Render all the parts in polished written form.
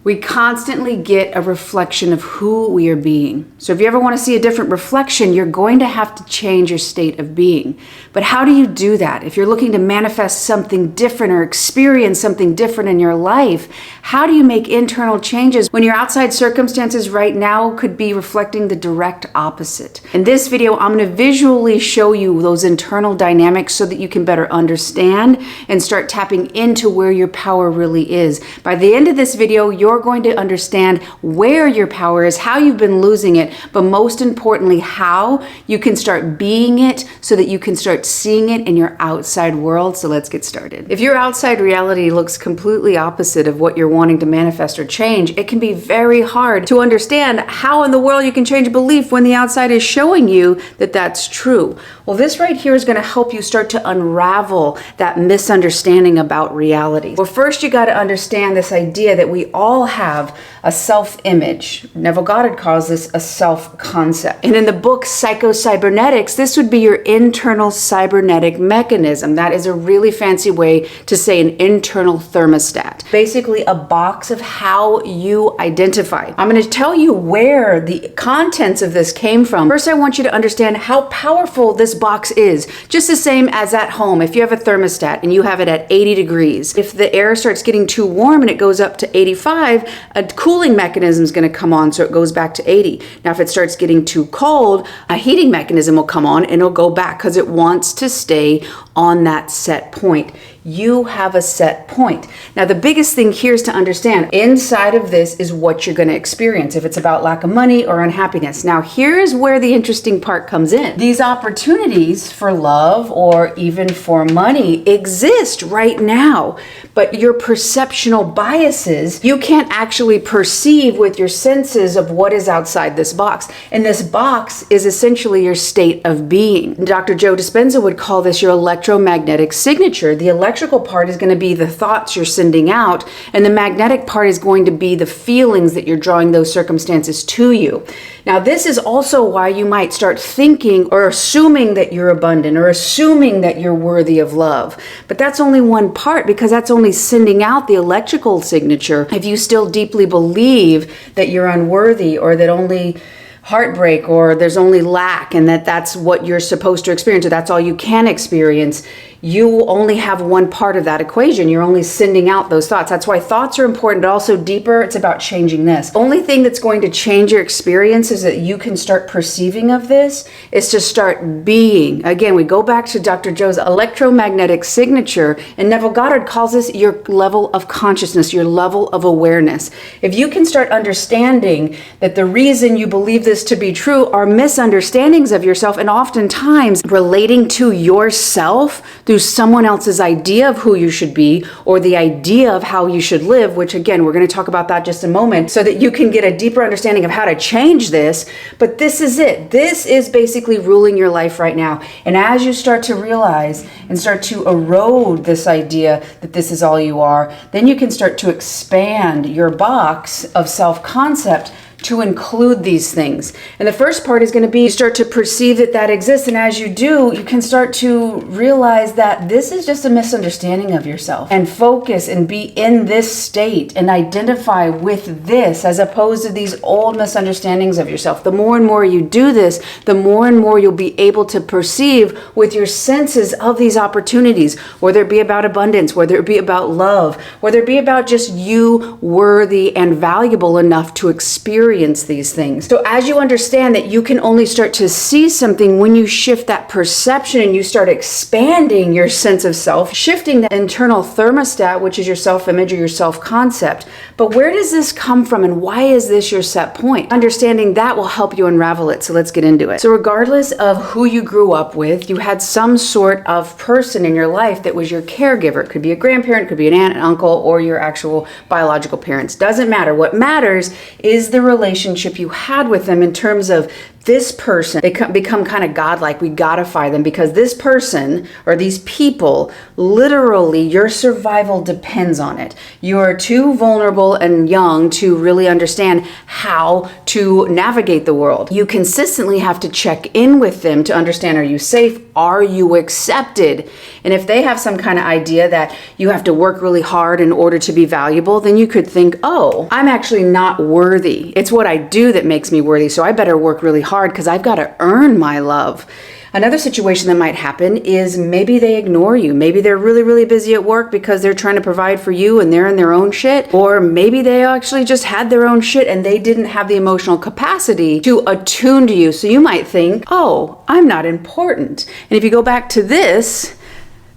We constantly get a reflection of who we are being. So if you ever want to see a different reflection, you're going to have to change your state of being. But how do you do that? If you're looking to manifest something different or experience something different in your life, how do you make internal changes when your outside circumstances right now could be reflecting the direct opposite? In this video, I'm going to visually show you those internal dynamics so that you can better understand and start tapping into where your power really is. By the end of this video, you're going to understand where your power is, how you've been losing it, but most importantly, how you can start being it so that you can start seeing it in your outside world. So let's get started. If your outside reality looks completely opposite of what you're wanting to manifest or change, it can be very hard to understand how in the world you can change a belief when the outside is showing you that that's true. Well, this right here is going to help you start to unravel that misunderstanding about reality. Well, first you got to understand this idea that we all have a self-image. Neville Goddard calls this a self-concept. And in the book Psycho-Cybernetics, this would be your internal cybernetic mechanism. That is a really fancy way to say an internal thermostat. Basically a box of how you identify. I'm going to tell you where the contents of this came from. First, I want you to understand how powerful this box is. Just the same as at home. If you have a thermostat and you have it at 80 degrees, if the air starts getting too warm and it goes up to 85, a cooling mechanism is going to come on so it goes back to 80. Now, if it starts getting too cold, a heating mechanism will come on and it'll go back because it wants to stay on that set point. You have a set point. Now, the biggest thing here is to understand inside of this is what you're going to experience if it's about lack of money or unhappiness. Now, here's where the interesting part comes in. These opportunities for love or even for money exist right now, but your perceptional biases, you can't actually perceive with your senses of what is outside this box. And this box is essentially your state of being. Dr. Joe Dispenza would call this your electromagnetic signature. The electrical part is going to be the thoughts you're sending out, and the magnetic part is going to be the feelings that you're drawing those circumstances to you. Now, this is also why you might start thinking or assuming that you're abundant or assuming that you're worthy of love. But that's only one part, because that's only sending out the electrical signature. If you still deeply believe that you're unworthy or that only heartbreak or there's only lack and that's what you're supposed to experience or that's all you can experience, you only have one part of that equation. You're only sending out those thoughts. That's why thoughts are important, but also deeper, it's about changing this. Only thing that's going to change your experience is that you can start perceiving of this is to start being. Again, we go back to Dr. Joe's electromagnetic signature, and Neville Goddard calls this your level of consciousness, your level of awareness. If you can start understanding that the reason you believe this to be true are misunderstandings of yourself, and oftentimes relating to yourself through someone else's idea of who you should be or the idea of how you should live, which again, we're going to talk about that just a moment so that you can get a deeper understanding of how to change this. But this is it. This is basically ruling your life right now. And as you start to realize and start to erode this idea that this is all you are, then you can start to expand your box of self-concept to include these things. And the first part is going to be you start to perceive that that exists. And as you do, you can start to realize that this is just a misunderstanding of yourself, and focus and be in this state and identify with this as opposed to these old misunderstandings of yourself. The more and more you do this, the more and more you'll be able to perceive with your senses of these opportunities, whether it be about abundance, whether it be about love, whether it be about just you worthy and valuable enough to experience these things. So as you understand that you can only start to see something when you shift that perception and you start expanding your sense of self, shifting the internal thermostat, which is your self-image or your self-concept. But where does this come from and why is this your set point? Understanding that will help you unravel it. So let's get into it. So regardless of who you grew up with, you had some sort of person in your life that was your caregiver. It could be a grandparent, it could be an aunt, an uncle, or your actual biological parents. Doesn't matter. What matters is the relationship you had with them in terms of this person, they become kind of godlike. We godify them because this person or these people, literally your survival depends on it. You're too vulnerable and young to really understand how to navigate the world. You consistently have to check in with them to understand, are you safe? Are you accepted? And if they have some kind of idea that you have to work really hard in order to be valuable, then you could think, oh, I'm actually not worthy. It's what I do that makes me worthy, so I better work really hard because I've got to earn my love. Another situation that might happen is maybe they ignore you. Maybe they're really, really busy at work because they're trying to provide for you and they're in their own shit. Or maybe they actually just had their own shit and they didn't have the emotional capacity to attune to you. So you might think, oh, I'm not important. And if you go back to this,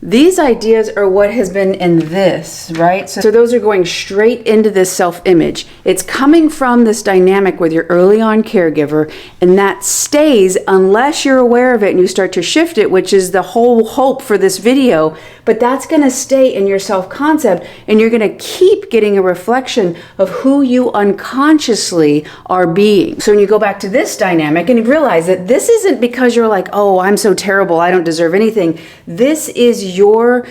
these ideas are what has been in this, right? So those are going straight into this self-image. It's coming from this dynamic with your early on caregiver, and that stays unless you're aware of it and you start to shift it, which is the whole hope for this video. But that's going to stay in your self-concept, and you're going to keep getting a reflection of who you unconsciously are being. So when you go back to this dynamic and you realize that this isn't because you're like, oh, I'm so terrible, I don't deserve anything. This is your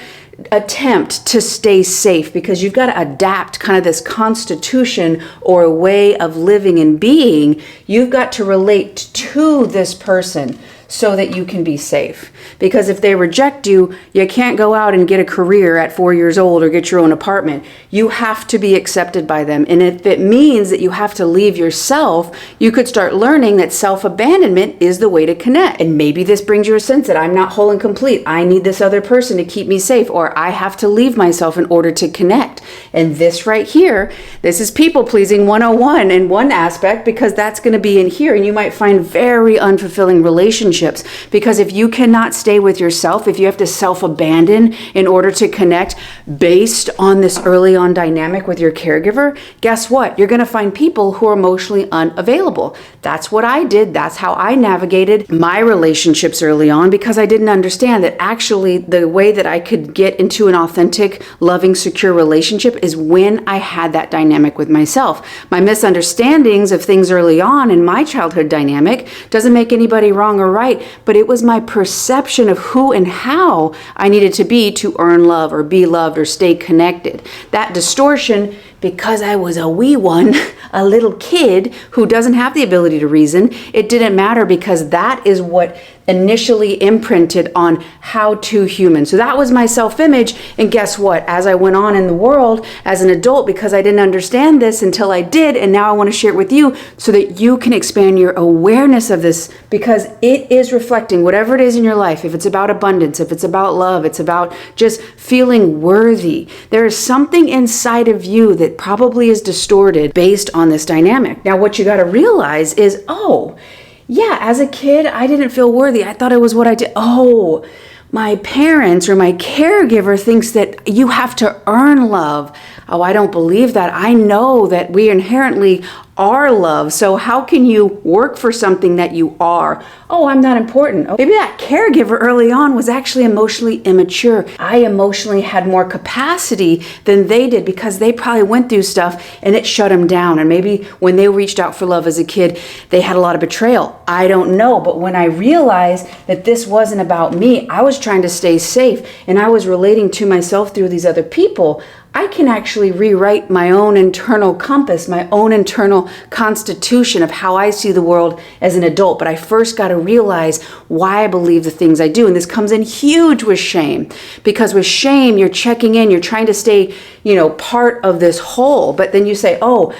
attempt to stay safe because you've got to adapt kind of this constitution or a way of living and being. You've got to relate to this person so that you can be safe. Because if they reject you, you can't go out and get a career at 4 years old or get your own apartment. You have to be accepted by them. And if it means that you have to leave yourself, you could start learning that self-abandonment is the way to connect. And maybe this brings you a sense that I'm not whole and complete. I need this other person to keep me safe, or I have to leave myself in order to connect. And this right here, this is people pleasing 101 in one aspect, because that's going to be in here. And you might find very unfulfilling relationships. Because if you cannot stay with yourself, if you have to self-abandon in order to connect based on this early on dynamic with your caregiver, guess what? You're going to find people who are emotionally unavailable. That's what I did. That's how I navigated my relationships early on, because I didn't understand that actually the way that I could get into an authentic, loving, secure relationship is when I had that dynamic with myself. My misunderstandings of things early on in my childhood dynamic doesn't make anybody wrong or right, but it was my perception of who and how I needed to be to earn love or be loved or stay connected. That distortion, because I was a wee one, a little kid who doesn't have the ability to reason, it didn't matter, because that is what initially imprinted on how to human. So that was my self-image. And guess what? As I went on in the world as an adult, because I didn't understand this until I did, and now I want to share it with you so that you can expand your awareness of this, because it is reflecting whatever it is in your life. If it's about abundance, if it's about love, it's about just feeling worthy. There is something inside of you that probably is distorted based on this dynamic. Now, what you got to realize is, oh, yeah, as a kid, I didn't feel worthy. I thought it was what I did. Oh, my parents or my caregiver thinks that you have to earn love. Oh, I don't believe that. I know that we inherently are love. So how can you work for something that you are? Oh, I'm not important. Oh, maybe that caregiver early on was actually emotionally immature. I emotionally had more capacity than they did, because they probably went through stuff and it shut them down. And maybe when they reached out for love as a kid, they had a lot of betrayal. I don't know. But when I realized that this wasn't about me, I was trying to stay safe and I was relating to myself through these other people, I can actually rewrite my own internal compass, my own internal constitution of how I see the world as an adult. But I first got to realize why I believe the things I do. And this comes in huge with shame, because with shame, you're checking in, you're trying to stay, part of this whole. But then you say, oh,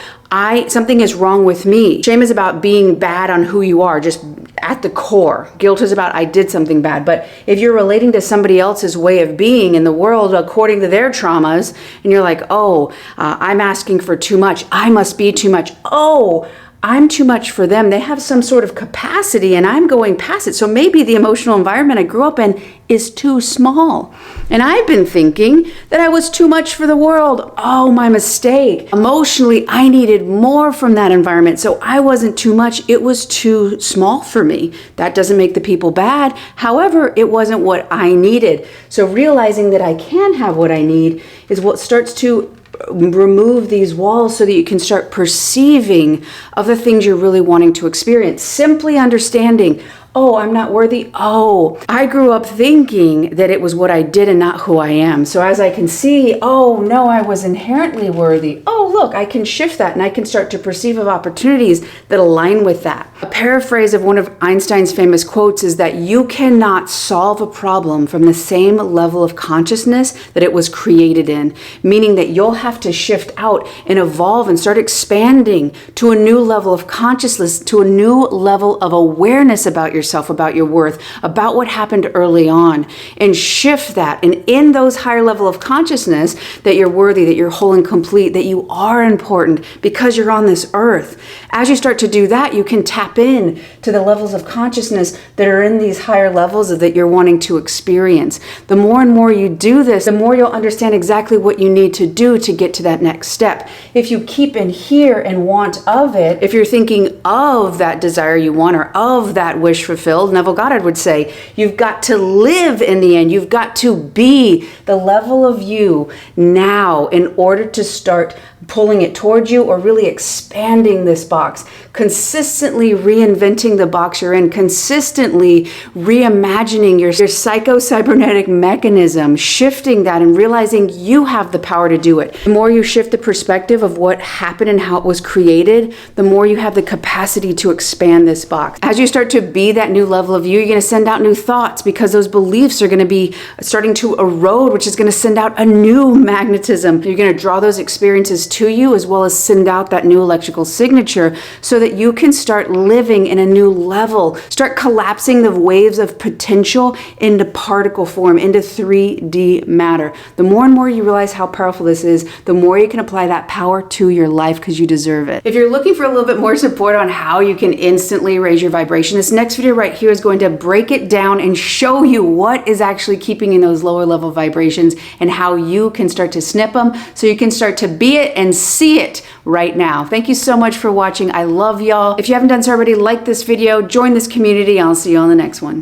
something is wrong with me. Shame is about being bad on who you are, just at the core. Guilt is about I did something bad. But if you're relating to somebody else's way of being in the world according to their traumas, and you're like, oh, I'm asking for too much, I must be too much. Oh, I'm too much for them. They have some sort of capacity and I'm going past it. So maybe the emotional environment I grew up in is too small. And I've been thinking that I was too much for the world. Oh, my mistake. Emotionally, I needed more from that environment. So I wasn't too much. It was too small for me. That doesn't make the people bad. However, it wasn't what I needed. So realizing that I can have what I need is what starts to remove these walls so that you can start perceiving of the things you're really wanting to experience. Simply understanding, oh, I'm not worthy. Oh, I grew up thinking that it was what I did and not who I am. So as I can see, oh no, I was inherently worthy. Oh, look, I can shift that and I can start to perceive of opportunities that align with that. A paraphrase of one of Einstein's famous quotes is that you cannot solve a problem from the same level of consciousness that it was created in, meaning that you'll have to shift out and evolve and start expanding to a new level of consciousness, to a new level of awareness about yourself, about your worth, about what happened early on, and shift that. And in those higher level of consciousness, that you're worthy, that you're whole and complete, that you are important because you're on this earth. As you start to do that, you can tap in to the levels of consciousness that are in these higher levels that you're wanting to experience. The more and more you do this, the more you'll understand exactly what you need to do to get to that next step. If you keep in here and want of it, if you're thinking of that desire you want or of that wish fulfilled, Neville Goddard would say, you've got to live in the end. You've got to be the level of you now in order to start pulling it towards you or really expanding this box, consistently reinventing the box you're in, consistently reimagining your psycho-cybernetic mechanism, shifting that and realizing you have the power to do it. The more you shift the perspective of what happened and how it was created, the more you have the capacity to expand this box. As you start to be that new level of you, you're going to send out new thoughts because those beliefs are going to be starting to erode, which is going to send out a new magnetism. You're going to draw those experiences to you as well as send out that new electrical signature so that you can start living in a new level, start collapsing the waves of potential into particle form, into 3D matter. The more and more you realize how powerful this is, the more you can apply that power to your life because you deserve it. If you're looking for a little bit more support on how you can instantly raise your vibration, this next video right here is going to break it down and show you what is actually keeping you in those lower level vibrations and how you can start to snip them so you can start to be it and see it right now. Thank you so much for watching. I love y'all. If you haven't done so already, like this video, join this community. I'll see you on the next one.